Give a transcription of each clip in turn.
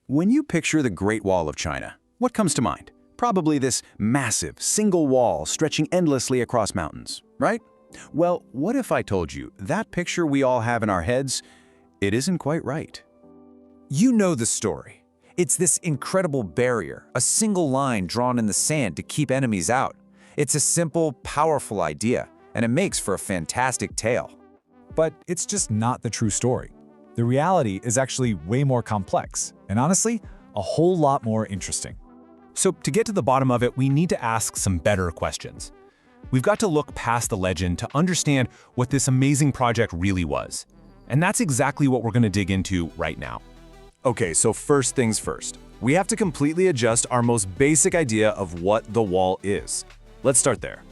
When you picture the Great Wall of China, what comes to mind? Probably this massive, single wall stretching endlessly across mountains, right? Well, what if I told you that picture we all have in our heads, it isn't quite right? You know the story. It's this incredible barrier, a single line drawn in the sand to keep enemies out. It's a simple, powerful idea, and it makes for a fantastic tale. But it's just not the true story. The reality is actually way more complex, and honestly, a whole lot more interesting. So to get to the bottom of it, we need to ask some better questions. We've got to look past the legend to understand what this amazing project really was. And that's exactly what we're going to dig into right now. Okay, so first things first. We have to completely adjust our most basic idea of what the wall is. Let's start there.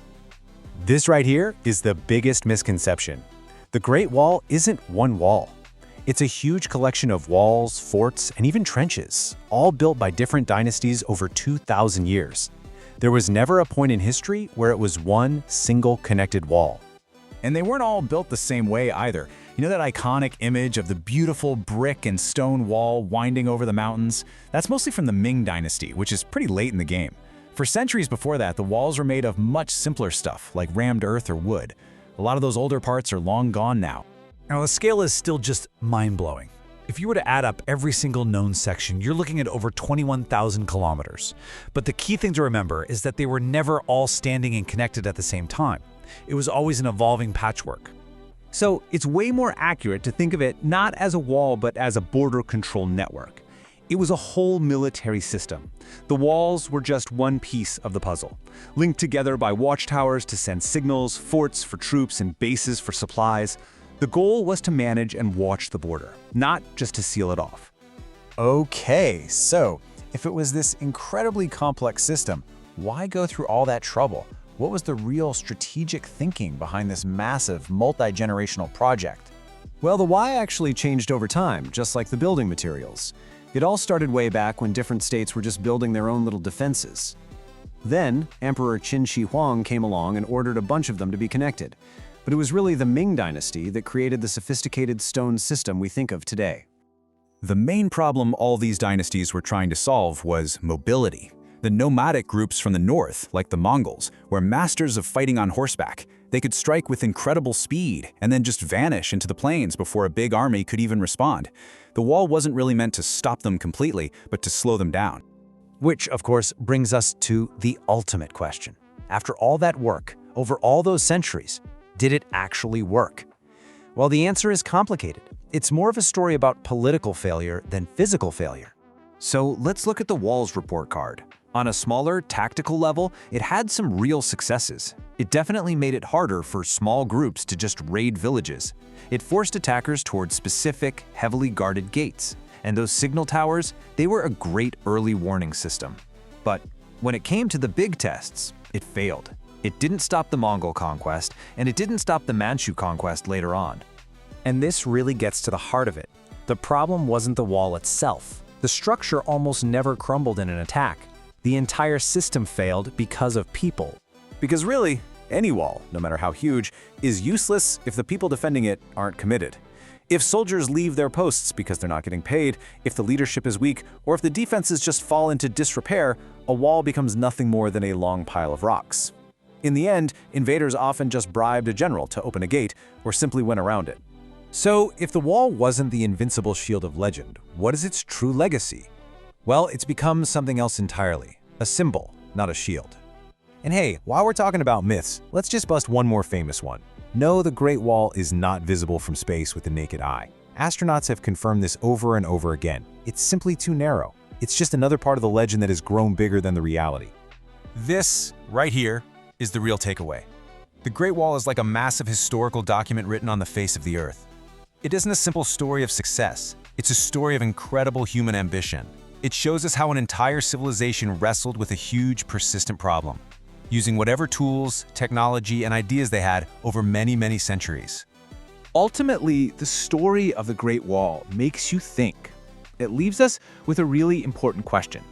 This right here is the biggest misconception. The Great Wall isn't one wall. It's a huge collection of walls, forts, and even trenches, all built by different dynasties over 2,000 years. There was never a point in history where it was one single connected wall. And they weren't all built the same way either. You know that iconic image of the beautiful brick and stone wall winding over the mountains? That's mostly from the Ming Dynasty, which is pretty late in the game. For centuries before that, the walls were made of much simpler stuff, like rammed earth or wood. A lot of those older parts are long gone now. Now, the scale is still just mind-blowing. If you were to add up every single known section, you're looking at over 21,000 kilometers. But the key thing to remember is that they were never all standing and connected at the same time. It was always an evolving patchwork. So it's way more accurate to think of it not as a wall but as a border control network. It was a whole military system. The walls were just one piece of the puzzle, linked together by watchtowers to send signals, forts for troops, and bases for supplies. The goal was to manage and watch the border, not just to seal it off. Okay, so if it was this incredibly complex system, why go through all that trouble? What was the real strategic thinking behind this massive, multi-generational project? Well, the why actually changed over time, just like the building materials. It all started way back when different states were just building their own little defenses. Then, Emperor Qin Shi Huang came along and ordered a bunch of them to be connected. But it was really the Ming Dynasty that created the sophisticated stone system we think of today. The main problem all these dynasties were trying to solve was mobility. The nomadic groups from the north, like the Mongols, were masters of fighting on horseback. They could strike with incredible speed and then just vanish into the plains before a big army could even respond. The wall wasn't really meant to stop them completely, but to slow them down. Which, of course, brings us to the ultimate question. After all that work, over all those centuries, did it actually work? Well, the answer is complicated. It's more of a story about political failure than physical failure. So let's look at the wall's report card. On a smaller, tactical level, it had some real successes. It definitely made it harder for small groups to just raid villages. It forced attackers towards specific, heavily guarded gates. And those signal towers, they were a great early warning system. But when it came to the big tests, it failed. It didn't stop the Mongol conquest, and it didn't stop the Manchu conquest later on. And this really gets to the heart of it. The problem wasn't the wall itself. The structure almost never crumbled in an attack. The entire system failed because of people. Because really, any wall, no matter how huge, is useless if the people defending it aren't committed. If soldiers leave their posts because they're not getting paid, if the leadership is weak, or if the defenses just fall into disrepair, a wall becomes nothing more than a long pile of rocks. In the end, invaders often just bribed a general to open a gate or simply went around it. So, if the wall wasn't the invincible shield of legend, what is its true legacy? Well, it's become something else entirely. A symbol, not a shield. And hey, while we're talking about myths, let's just bust one more famous one. No, the Great Wall is not visible from space with the naked eye. Astronauts have confirmed this over and over again. It's simply too narrow. It's just another part of the legend that has grown bigger than the reality. This, right here, is the real takeaway. The Great Wall is like a massive historical document written on the face of the Earth. It isn't a simple story of success. It's a story of incredible human ambition. It shows us how an entire civilization wrestled with a huge, persistent problem, using whatever tools, technology, and ideas they had over many, many centuries. Ultimately, the story of the Great Wall makes you think. It leaves us with a really important question.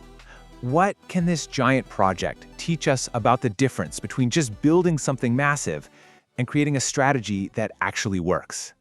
What can this giant project teach us about the difference between just building something massive and creating a strategy that actually works?